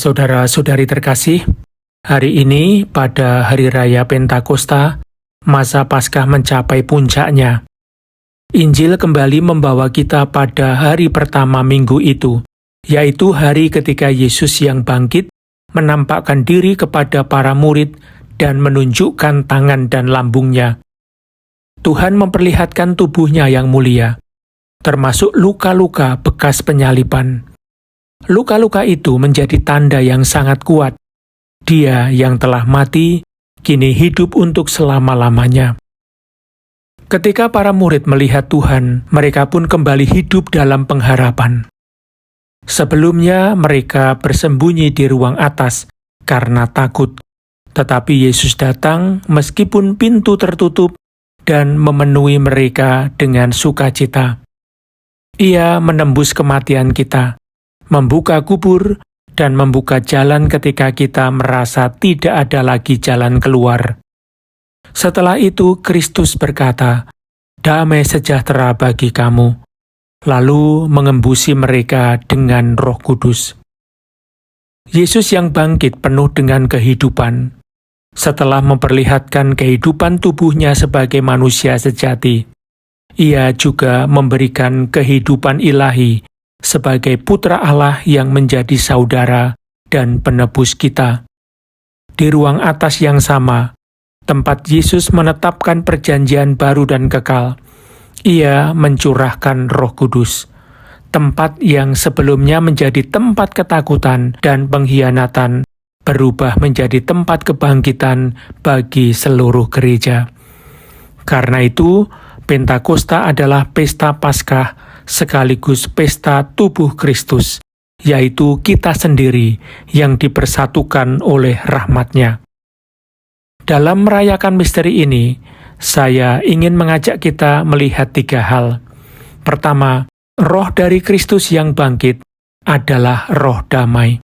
Saudara-saudari terkasih, hari ini pada Hari Raya Pentakosta, masa Paskah mencapai puncaknya. Injil kembali membawa kita pada hari pertama minggu itu, yaitu hari ketika Yesus yang bangkit menampakkan diri kepada para murid dan menunjukkan tangan dan lambungnya. Tuhan memperlihatkan tubuhnya yang mulia, termasuk luka-luka bekas penyaliban. Luka-luka itu menjadi tanda yang sangat kuat. Dia yang telah mati, kini hidup untuk selama-lamanya. Ketika para murid melihat Tuhan, mereka pun kembali hidup dalam pengharapan. Sebelumnya mereka bersembunyi di ruang atas karena takut. Tetapi Yesus datang meskipun pintu tertutup dan memenuhi mereka dengan sukacita. Ia menembus kematian kita, membuka kubur, dan membuka jalan ketika kita merasa tidak ada lagi jalan keluar. Setelah itu Kristus berkata, "Damai sejahtera bagi kamu," lalu mengembusi mereka dengan Roh Kudus. Yesus yang bangkit penuh dengan kehidupan, setelah memperlihatkan kehidupan tubuhnya sebagai manusia sejati, Ia juga memberikan kehidupan ilahi sebagai Putra Allah yang menjadi saudara dan penebus kita. Di ruang atas yang sama, tempat Yesus menetapkan perjanjian baru dan kekal, Ia mencurahkan Roh Kudus. Tempat yang sebelumnya menjadi tempat ketakutan dan pengkhianatan berubah menjadi tempat kebangkitan bagi seluruh gereja. Karena itu, Pentakosta adalah pesta Paskah sekaligus pesta tubuh Kristus, yaitu kita sendiri yang dipersatukan oleh rahmat-Nya. Dalam merayakan misteri ini, saya ingin mengajak kita melihat 3 hal. Pertama, roh dari Kristus yang bangkit adalah roh damai.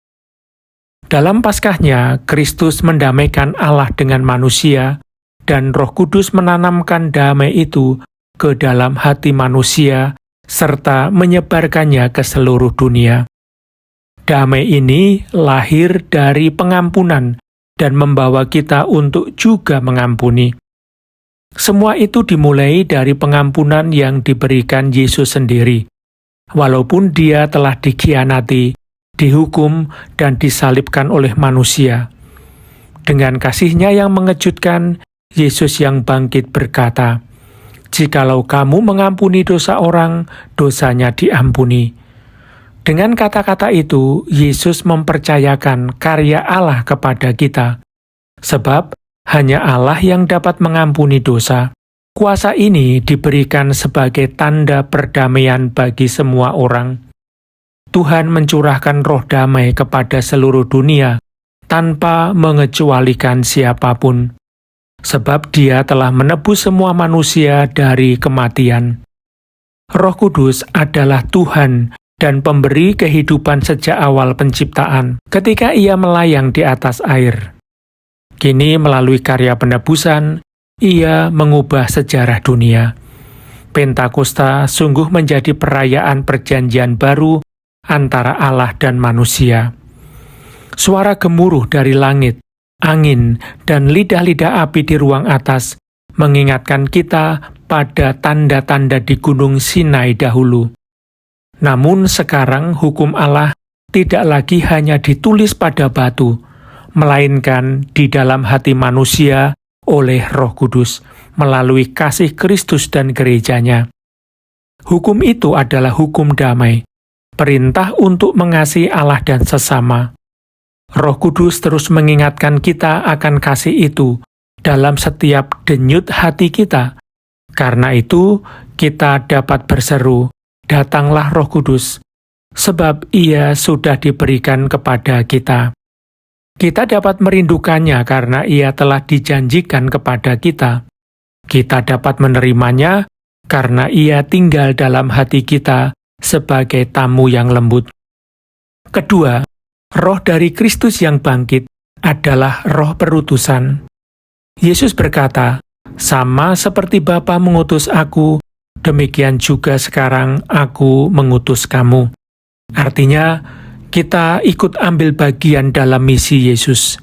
Dalam Paskahnya, Kristus mendamaikan Allah dengan manusia, dan Roh Kudus menanamkan damai itu ke dalam hati manusia, serta menyebarkannya ke seluruh dunia. Damai ini lahir dari pengampunan dan membawa kita untuk juga mengampuni. Semua itu dimulai dari pengampunan yang diberikan Yesus sendiri. Walaupun Dia telah dikhianati, dihukum, dan disalibkan oleh manusia. Dengan kasih-Nya yang mengejutkan, Yesus yang bangkit berkata, "Jikalau kamu mengampuni dosa orang, dosanya diampuni." Dengan kata-kata itu, Yesus mempercayakan karya Allah kepada kita. Sebab hanya Allah yang dapat mengampuni dosa. Kuasa ini diberikan sebagai tanda perdamaian bagi semua orang. Tuhan mencurahkan roh damai kepada seluruh dunia tanpa mengecualikan siapapun. Sebab Dia telah menebus semua manusia dari kematian. Roh Kudus adalah Tuhan dan pemberi kehidupan sejak awal penciptaan ketika Ia melayang di atas air. Kini melalui karya penebusan, Ia mengubah sejarah dunia. Pentakosta sungguh menjadi perayaan perjanjian baru antara Allah dan manusia. Suara gemuruh dari langit, angin, dan lidah-lidah api di ruang atas mengingatkan kita pada tanda-tanda di Gunung Sinai dahulu. Namun sekarang hukum Allah tidak lagi hanya ditulis pada batu, melainkan di dalam hati manusia oleh Roh Kudus, melalui kasih Kristus dan gerejanya. Hukum itu adalah hukum damai, perintah untuk mengasihi Allah dan sesama. Roh Kudus terus mengingatkan kita akan kasih itu dalam setiap denyut hati kita. Karena itu, kita dapat berseru, "Datanglah Roh Kudus," sebab Ia sudah diberikan kepada kita. Kita dapat merindukannya karena Ia telah dijanjikan kepada kita. Kita dapat menerimanya karena Ia tinggal dalam hati kita sebagai tamu yang lembut. Kedua, roh dari Kristus yang bangkit adalah roh perutusan. Yesus berkata, "Sama seperti Bapa mengutus aku, demikian juga sekarang aku mengutus kamu." Artinya, kita ikut ambil bagian dalam misi Yesus.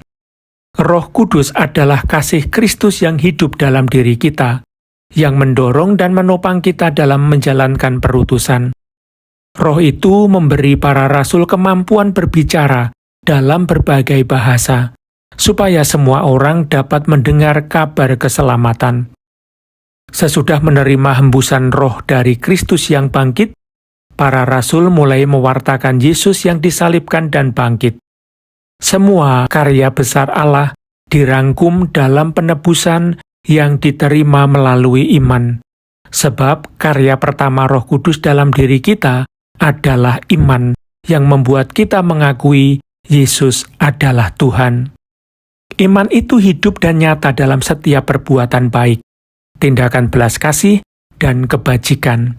Roh Kudus adalah kasih Kristus yang hidup dalam diri kita, yang mendorong dan menopang kita dalam menjalankan perutusan. Roh itu memberi para rasul kemampuan berbicara dalam berbagai bahasa, supaya semua orang dapat mendengar kabar keselamatan. Sesudah menerima hembusan roh dari Kristus yang bangkit, para rasul mulai mewartakan Yesus yang disalibkan dan bangkit. Semua karya besar Allah dirangkum dalam penebusan yang diterima melalui iman. Sebab karya pertama Roh Kudus dalam diri kita adalah iman yang membuat kita mengakui Yesus adalah Tuhan. Iman itu hidup dan nyata dalam setiap perbuatan baik, tindakan belas kasih, dan kebajikan.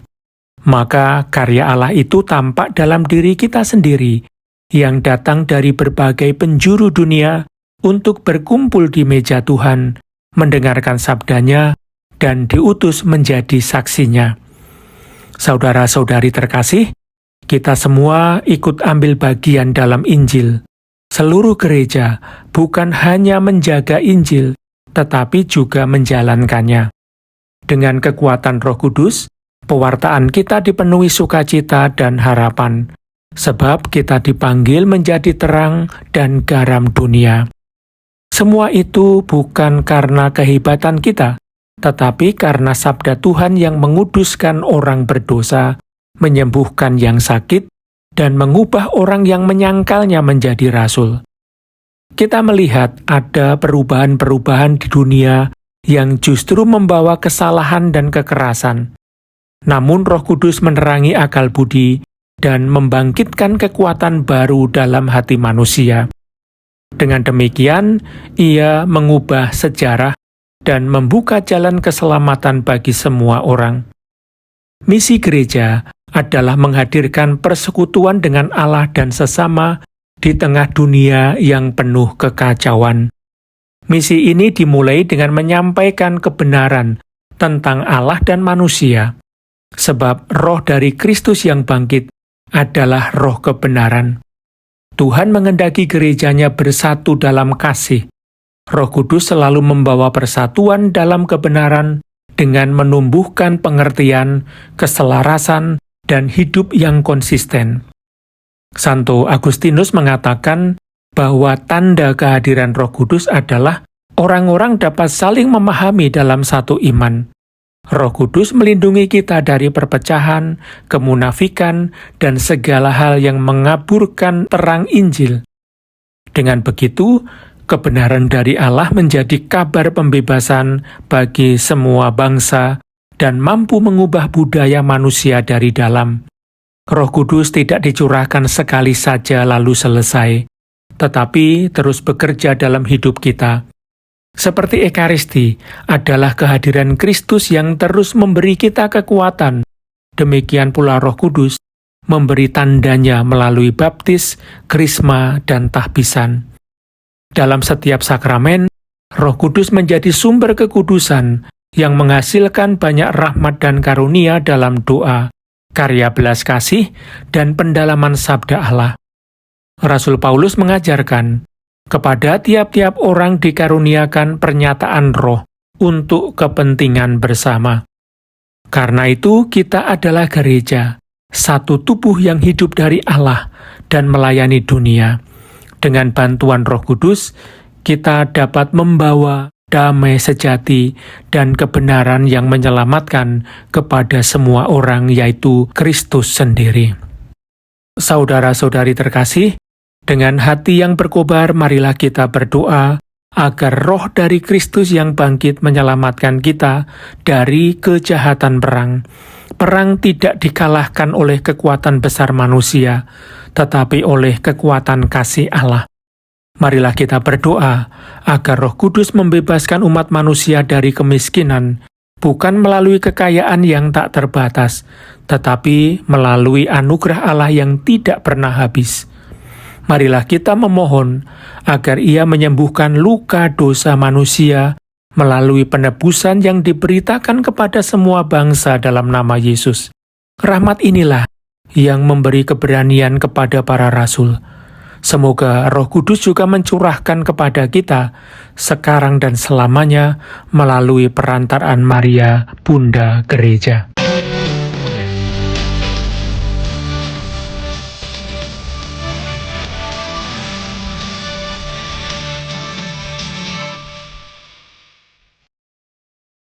Maka karya Allah itu tampak dalam diri kita sendiri, yang datang dari berbagai penjuru dunia untuk berkumpul di meja Tuhan, mendengarkan sabdanya, dan diutus menjadi saksinya. Saudara-saudari terkasih, kita semua ikut ambil bagian dalam Injil. Seluruh gereja bukan hanya menjaga Injil, tetapi juga menjalankannya. Dengan kekuatan Roh Kudus, pewartaan kita dipenuhi sukacita dan harapan, sebab kita dipanggil menjadi terang dan garam dunia. Semua itu bukan karena kehebatan kita, tetapi karena sabda Tuhan yang menguduskan orang berdosa, menyembuhkan yang sakit, dan mengubah orang yang menyangkalnya menjadi rasul. Kita melihat ada perubahan-perubahan di dunia yang justru membawa kesalahan dan kekerasan. Namun Roh Kudus menerangi akal budi dan membangkitkan kekuatan baru dalam hati manusia. Dengan demikian, Ia mengubah sejarah dan membuka jalan keselamatan bagi semua orang. Misi gereja adalah menghadirkan persekutuan dengan Allah dan sesama di tengah dunia yang penuh kekacauan. Misi ini dimulai dengan menyampaikan kebenaran tentang Allah dan manusia. Sebab roh dari Kristus yang bangkit adalah roh kebenaran. Tuhan mengendaki gerejanya bersatu dalam kasih. Roh Kudus selalu membawa persatuan dalam kebenaran dengan menumbuhkan pengertian, keselarasan, dan hidup yang konsisten. Santo Agustinus mengatakan bahwa tanda kehadiran Roh Kudus adalah orang-orang dapat saling memahami dalam satu iman. Roh Kudus melindungi kita dari perpecahan, kemunafikan, dan segala hal yang mengaburkan terang Injil. Dengan begitu, kebenaran dari Allah menjadi kabar pembebasan bagi semua bangsa dan mampu mengubah budaya manusia dari dalam. Roh Kudus tidak dicurahkan sekali saja lalu selesai, tetapi terus bekerja dalam hidup kita. Seperti Ekaristi adalah kehadiran Kristus yang terus memberi kita kekuatan. Demikian pula Roh Kudus memberi tandanya melalui baptis, krisma, dan tahbisan. Dalam setiap sakramen, Roh Kudus menjadi sumber kekudusan yang menghasilkan banyak rahmat dan karunia dalam doa, karya belas kasih, dan pendalaman sabda Allah. Rasul Paulus mengajarkan, kepada tiap-tiap orang dikaruniakan pernyataan roh untuk kepentingan bersama. Karena itu kita adalah gereja, satu tubuh yang hidup dari Allah dan melayani dunia. Dengan bantuan Roh Kudus, kita dapat membawa damai sejati dan kebenaran yang menyelamatkan kepada semua orang, yaitu Kristus sendiri. Saudara-saudari terkasih, dengan hati yang berkobar, marilah kita berdoa agar roh dari Kristus yang bangkit menyelamatkan kita dari kejahatan perang. Perang tidak dikalahkan oleh kekuatan besar manusia, tetapi oleh kekuatan kasih Allah. Marilah kita berdoa agar Roh Kudus membebaskan umat manusia dari kemiskinan, bukan melalui kekayaan yang tak terbatas, tetapi melalui anugerah Allah yang tidak pernah habis. Marilah kita memohon agar Ia menyembuhkan luka dosa manusia melalui penebusan yang diberitakan kepada semua bangsa dalam nama Yesus. Rahmat inilah yang memberi keberanian kepada para rasul. Semoga Roh Kudus juga mencurahkan kepada kita sekarang dan selamanya melalui perantaraan Maria, Bunda Gereja.